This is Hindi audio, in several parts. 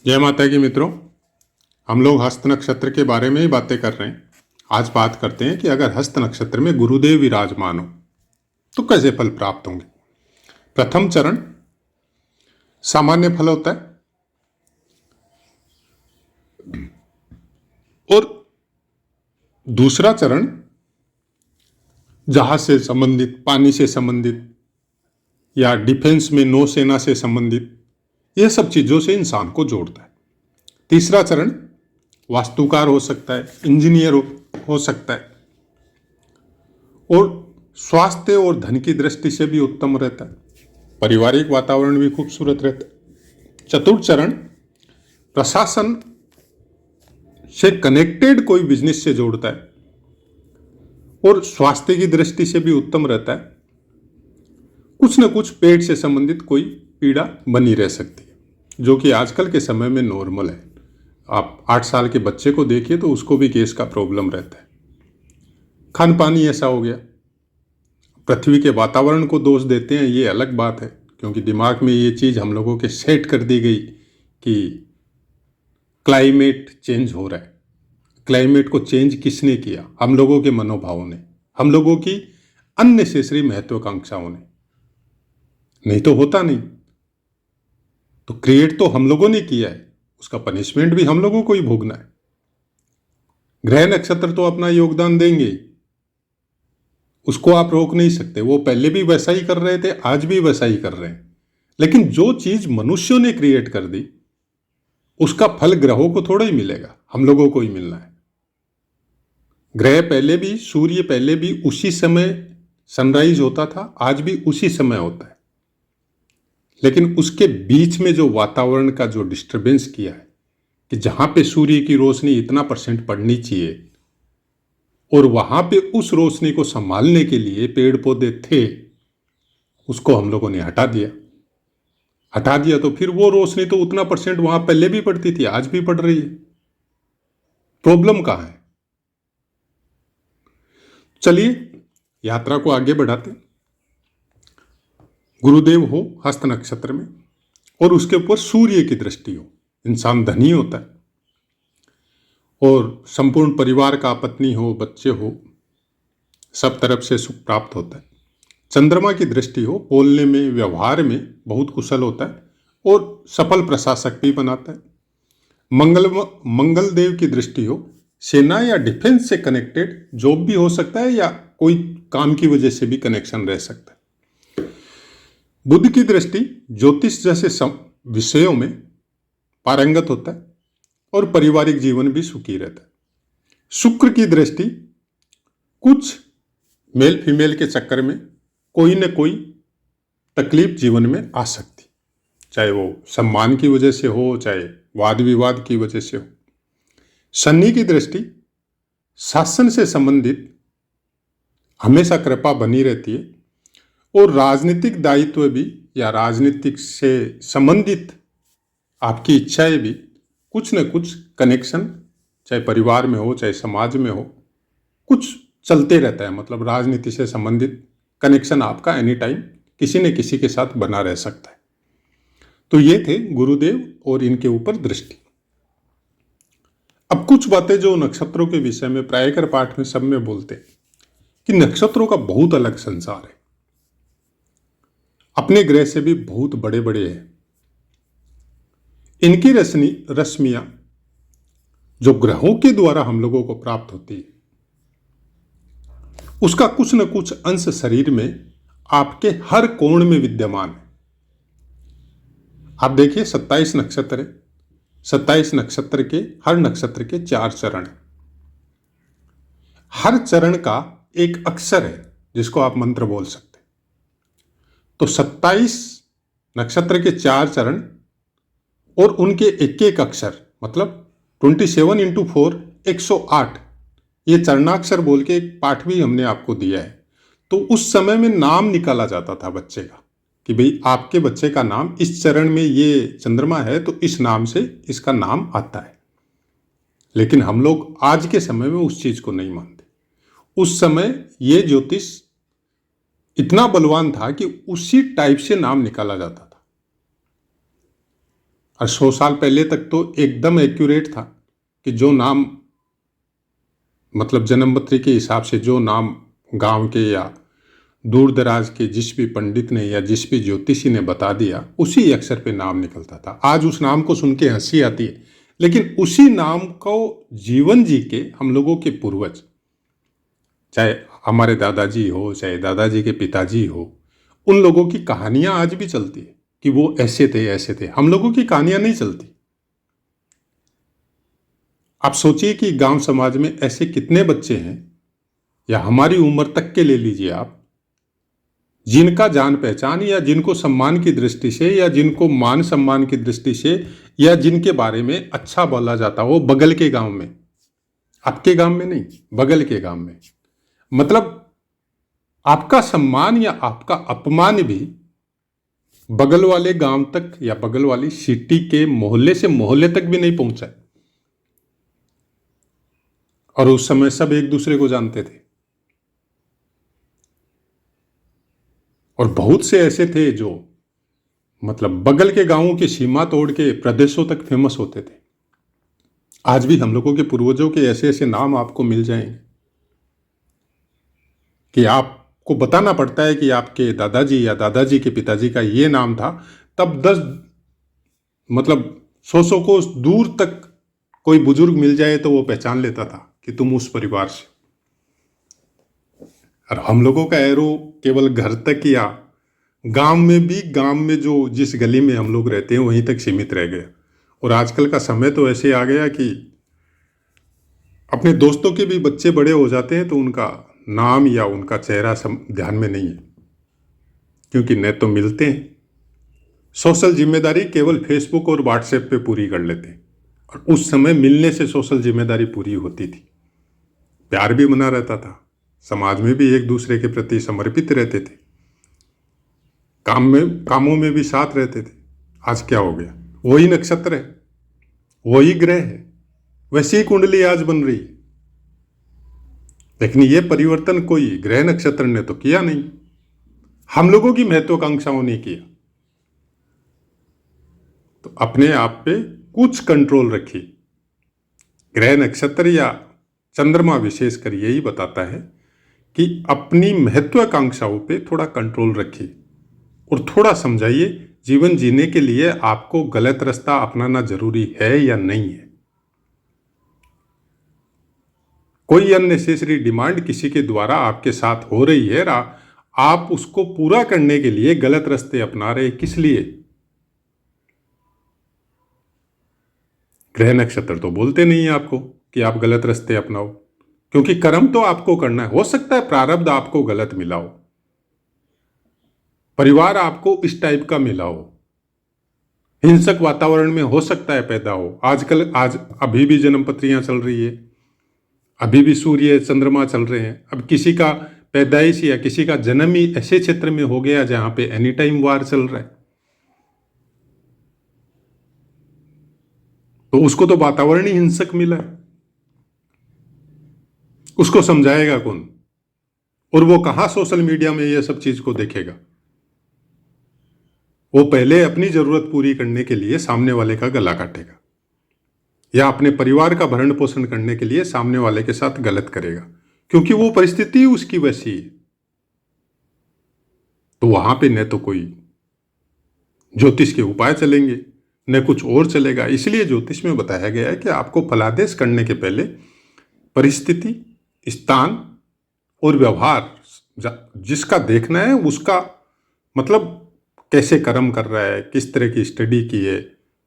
जय माता की मित्रों, हम लोग हस्त नक्षत्र के बारे में ही बातें कर रहे हैं। आज बात करते हैं कि अगर हस्त नक्षत्र में गुरुदेव विराजमान हो तो कैसे फल प्राप्त होंगे। प्रथम चरण सामान्य फल होता है और दूसरा चरण जहाज से संबंधित, पानी से संबंधित या डिफेंस में नौसेना से संबंधित, यह सब चीजों से इंसान को जोड़ता है। तीसरा चरण वास्तुकार हो सकता है, इंजीनियर हो सकता है और स्वास्थ्य और धन की दृष्टि से भी उत्तम रहता है। पारिवारिक वातावरण भी खूबसूरत रहता है। चतुर्थ चरण प्रशासन से कनेक्टेड कोई बिजनेस से जोड़ता है और स्वास्थ्य की दृष्टि से भी उत्तम रहता है। कुछ न कुछ पेट से संबंधित कोई पीड़ा बनी रह सकती है, जो कि आजकल के समय में नॉर्मल है। आप 8 साल के बच्चे को देखिए तो उसको भी गैस का प्रॉब्लम रहता है। खान पानी ऐसा हो गया। पृथ्वी के वातावरण को दोष देते हैं, ये अलग बात है, क्योंकि दिमाग में ये चीज़ हम लोगों के सेट कर दी गई कि क्लाइमेट चेंज हो रहा है। क्लाइमेट को चेंज किसने किया? हम लोगों के मनोभावों ने, हम लोगों की अननेसेसरी महत्वाकांक्षाओं ने। नहीं तो होता नहीं। तो क्रिएट तो हम लोगों ने किया है, उसका पनिशमेंट भी हम लोगों को ही भोगना है। ग्रह नक्षत्र तो अपना योगदान देंगे ही, उसको आप रोक नहीं सकते। वो पहले भी वैसा ही कर रहे थे, आज भी वैसा ही कर रहे हैं। लेकिन जो चीज मनुष्यों ने क्रिएट कर दी, उसका फल ग्रहों को थोड़ा ही मिलेगा, हम लोगों को ही मिलना है। ग्रह पहले भी, सूर्य पहले भी उसी समय सनराइज होता था, आज भी उसी समय होता है। लेकिन उसके बीच में जो वातावरण का जो डिस्टरबेंस किया है कि जहां पे सूर्य की रोशनी इतना % पड़नी चाहिए और वहां पे उस रोशनी को संभालने के लिए पेड़ पौधे थे, उसको हम लोगों ने हटा दिया। तो फिर वो रोशनी तो उतना % वहां पहले भी पड़ती थी, आज भी पड़ रही है। प्रॉब्लम कहां है? चलिए यात्रा को आगे बढ़ाते। गुरुदेव हो हस्त नक्षत्र में और उसके ऊपर सूर्य की दृष्टि हो, इंसान धनी होता है और संपूर्ण परिवार का, पत्नी हो, बच्चे हो, सब तरफ से सुख प्राप्त होता है। चंद्रमा की दृष्टि हो, बोलने में, व्यवहार में बहुत कुशल होता है और सफल प्रशासक भी बनाता है। मंगल देव की दृष्टि हो, सेना या डिफेंस से कनेक्टेड जॉब भी हो सकता है या कोई काम की वजह से भी कनेक्शन रह सकता है। बुध की दृष्टि ज्योतिष जैसे विषयों में पारंगत होता है और पारिवारिक जीवन भी सुखी रहता है। शुक्र की दृष्टि कुछ मेल फीमेल के चक्कर में कोई न कोई तकलीफ जीवन में आ सकती, चाहे वो सम्मान की वजह से हो, चाहे वाद विवाद की वजह से हो। शनि की दृष्टि शासन से संबंधित हमेशा कृपा बनी रहती है और राजनीतिक दायित्व भी या राजनीतिक से संबंधित आपकी इच्छाएं भी कुछ न कुछ कनेक्शन, चाहे परिवार में हो, चाहे समाज में हो, कुछ चलते रहता है। मतलब राजनीति से संबंधित कनेक्शन आपका एनी टाइम किसी न किसी के साथ बना रह सकता है। तो ये थे गुरुदेव और इनके ऊपर दृष्टि। अब कुछ बातें जो नक्षत्रों के विषय में प्रायकर पाठ में सब में बोलते हैं कि नक्षत्रों का बहुत अलग संसार है, अपने ग्रह से भी बहुत बड़े बड़े हैं। इनकी रश्मियां जो ग्रहों के द्वारा हम लोगों को प्राप्त होती है, उसका कुछ न कुछ अंश शरीर में आपके हर कोण में विद्यमान है। आप देखिए 27 नक्षत्र है, 27 नक्षत्र के हर नक्षत्र के 4 चरण है। हर चरण का एक अक्षर है जिसको आप मंत्र बोल सकते हैं। तो 27 नक्षत्र के 4 चरण और उनके एक एक अक्षर, मतलब 27 × 4 108, ये चरणाक्षर बोल के एक पाठ भी हमने आपको दिया है। तो उस समय में नाम निकाला जाता था बच्चे का कि भाई आपके बच्चे का नाम इस चरण में ये चंद्रमा है तो इस नाम से इसका नाम आता है। लेकिन हम लोग आज के समय में उस चीज को नहीं मानते। उस समय ये ज्योतिष इतना बलवान था कि उसी टाइप से नाम निकाला जाता था। और 100 साल पहले तक तो एकदम एक्यूरेट था कि जो नाम मतलब जन्म पत्री के हिसाब से जो नाम गांव के या दूर दराज के जिस भी पंडित ने या जिस भी ज्योतिषी ने बता दिया उसी अक्षर पे नाम निकलता था। आज उस नाम को सुन के हंसी आती है, लेकिन उसी नाम को जीवन जी के हम लोगों के पूर्वज, चाहे हमारे दादाजी हो चाहे दादाजी के पिताजी हो, उन लोगों की कहानियां आज भी चलती है कि वो ऐसे थे ऐसे थे। हम लोगों की कहानियां नहीं चलती। आप सोचिए कि गांव समाज में ऐसे कितने बच्चे हैं, या हमारी उम्र तक के ले लीजिए आप, जिनका जान पहचान या जिनको सम्मान की दृष्टि से या जिनको मान सम्मान की दृष्टि से या जिनके बारे में अच्छा बोला जाता हो बगल के गांव में, आपके गांव में नहीं, बगल के गांव में। मतलब आपका सम्मान या आपका अपमान भी बगल वाले गांव तक या बगल वाली सिटी के मोहल्ले से मोहल्ले तक भी नहीं पहुंचा। और उस समय सब एक दूसरे को जानते थे। और बहुत से ऐसे थे जो मतलब बगल के गांवों की सीमा तोड़ के प्रदेशों तक फेमस होते थे। आज भी हम लोगों के पूर्वजों के ऐसे ऐसे नाम आपको मिल जाएंगे कि आपको बताना पड़ता है कि आपके दादाजी या दादाजी के पिताजी का ये नाम था। तब 10 मतलब 100 को दूर तक कोई बुजुर्ग मिल जाए तो वो पहचान लेता था कि तुम उस परिवार से। और हम लोगों का एरो केवल घर तक या गांव में भी, गांव में जो जिस गली में हम लोग रहते हैं वहीं तक सीमित रह गया। और आजकल का समय तो ऐसे आ गया कि अपने दोस्तों के भी बच्चे बड़े हो जाते हैं तो उनका नाम या उनका चेहरा ध्यान में नहीं है, क्योंकि न तो मिलते हैं। सोशल जिम्मेदारी केवल फेसबुक और व्हाट्सएप पे पूरी कर लेते हैं। और उस समय मिलने से सोशल जिम्मेदारी पूरी होती थी, प्यार भी बना रहता था, समाज में भी एक दूसरे के प्रति समर्पित रहते थे, कामों में भी साथ रहते थे। आज क्या हो गया? वही नक्षत्र है, वही ग्रह है, वैसी ही कुंडली आज बन रही है, लेकिन ये परिवर्तन कोई ग्रह नक्षत्र ने तो किया नहीं, हम लोगों की महत्वाकांक्षाओं ने किया। तो अपने आप पे कुछ कंट्रोल रखिए। ग्रह नक्षत्र या चंद्रमा विशेषकर यही बताता है कि अपनी महत्वाकांक्षाओं पे थोड़ा कंट्रोल रखिए और थोड़ा समझाइए जीवन जीने के लिए आपको गलत रास्ता अपनाना जरूरी है या नहीं है। कोई अननेसेसरी डिमांड किसी के द्वारा आपके साथ हो रही है, आप उसको पूरा करने के लिए गलत रास्ते अपना रहे, किस लिए? ग्रह नक्षत्र तो बोलते नहीं है आपको कि आप गलत रास्ते अपनाओ, क्योंकि कर्म तो आपको करना है। हो सकता है प्रारब्ध आपको गलत मिला हो, परिवार आपको इस टाइप का मिला हो, हिंसक वातावरण में हो सकता है पैदा हो। आज अभी भी जन्म पत्रियां चल रही है, अभी भी सूर्य चंद्रमा चल रहे हैं। अब किसी का पैदाइश या किसी का जन्म ही ऐसे क्षेत्र में हो गया जहां पे एनी टाइम वार चल रहा है, तो उसको तो वातावरण ही हिंसक मिला है। उसको समझाएगा कौन? और वो कहां सोशल मीडिया में ये सब चीज को देखेगा? वो पहले अपनी जरूरत पूरी करने के लिए सामने वाले का गला काटेगा, या अपने परिवार का भरण पोषण करने के लिए सामने वाले के साथ गलत करेगा, क्योंकि वो परिस्थिति उसकी वैसी है। तो वहां पे न तो कोई ज्योतिष के उपाय चलेंगे न कुछ और चलेगा। इसलिए ज्योतिष में बताया गया है कि आपको फलादेश करने के पहले परिस्थिति, स्थान और व्यवहार जिसका देखना है, उसका मतलब कैसे कर्म कर रहा है, किस तरह की स्टडी की है,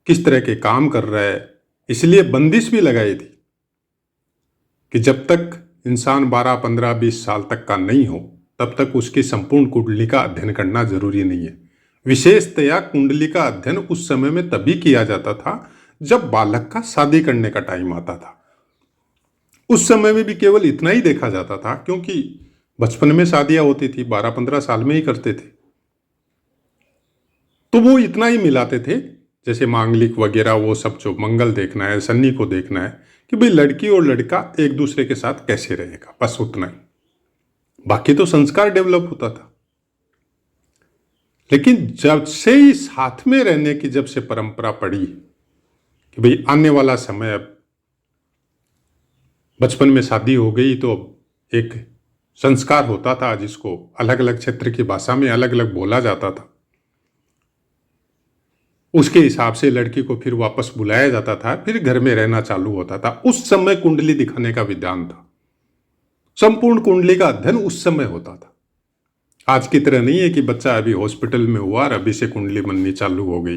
किस तरह के काम कर रहा है। इसलिए बंदिश भी लगाई थी कि जब तक इंसान 12, 15, 20 साल तक का नहीं हो तब तक उसकी संपूर्ण कुंडली का अध्ययन करना जरूरी नहीं है। विशेषतया कुंडली का अध्ययन उस समय में तभी किया जाता था जब बालक का शादी करने का टाइम आता था। उस समय में भी केवल इतना ही देखा जाता था, क्योंकि बचपन में शादियां होती थी, 12, 15 साल में ही करते थे, तो वो इतना ही मिलाते थे, जैसे मांगलिक वगैरह वो सब जो मंगल देखना है, शनि को देखना है कि भाई लड़की और लड़का एक दूसरे के साथ कैसे रहेगा, बस उतना ही। बाकी तो संस्कार डेवलप होता था। लेकिन जब से ही साथ में रहने की जब से परंपरा पड़ी कि भाई आने वाला समय, अब बचपन में शादी हो गई तो एक संस्कार होता था जिसको अलग अलग क्षेत्र की भाषा में अलग अलग बोला जाता था, उसके हिसाब से लड़की को फिर वापस बुलाया जाता था, फिर घर में रहना चालू होता था। उस समय कुंडली दिखाने का विधान था, संपूर्ण कुंडली का अध्ययन उस समय होता था। आज की तरह नहीं है कि बच्चा अभी हॉस्पिटल में हुआ और अभी से कुंडली बननी चालू हो गई।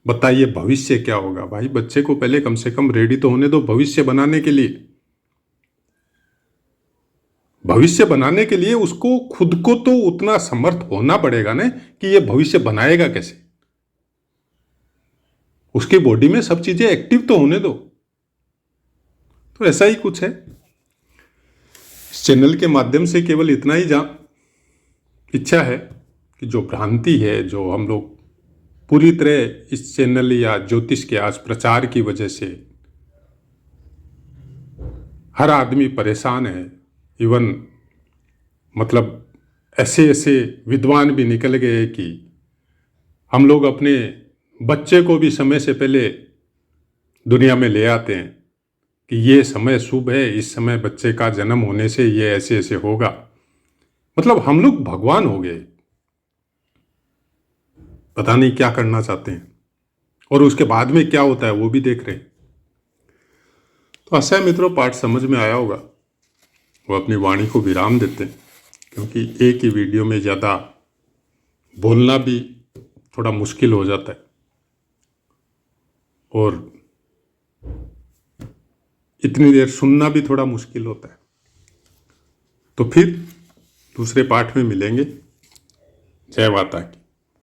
बताइए भविष्य क्या होगा? भाई बच्चे को पहले कम से कम रेडी तो होने दो भविष्य बनाने के लिए। भविष्य बनाने के लिए उसको खुद को तो उतना समर्थ होना पड़ेगा ना कि ये भविष्य बनाएगा कैसे। उसकी बॉडी में सब चीजें एक्टिव तो होने दो। तो ऐसा ही कुछ है। इस चैनल के माध्यम से केवल इतना ही इच्छा है कि जो भ्रांति है, जो हम लोग पूरी तरह इस चैनल या ज्योतिष के आज प्रचार की वजह से हर आदमी परेशान है, इवन मतलब ऐसे ऐसे विद्वान भी निकल गए कि हम लोग अपने बच्चे को भी समय से पहले दुनिया में ले आते हैं कि ये समय शुभ है, इस समय बच्चे का जन्म होने से ये ऐसे ऐसे होगा। मतलब हम लोग भगवान हो गए, पता नहीं क्या करना चाहते हैं और उसके बाद में क्या होता है वो भी देख रहे हैं। तो आशा है मित्रों पाठ समझ में आया होगा। वो अपनी वाणी को विराम देते हैं, क्योंकि एक ही वीडियो में ज़्यादा बोलना भी थोड़ा मुश्किल हो जाता है और इतनी देर सुनना भी थोड़ा मुश्किल होता है। तो फिर दूसरे पाठ में मिलेंगे। जय माता की।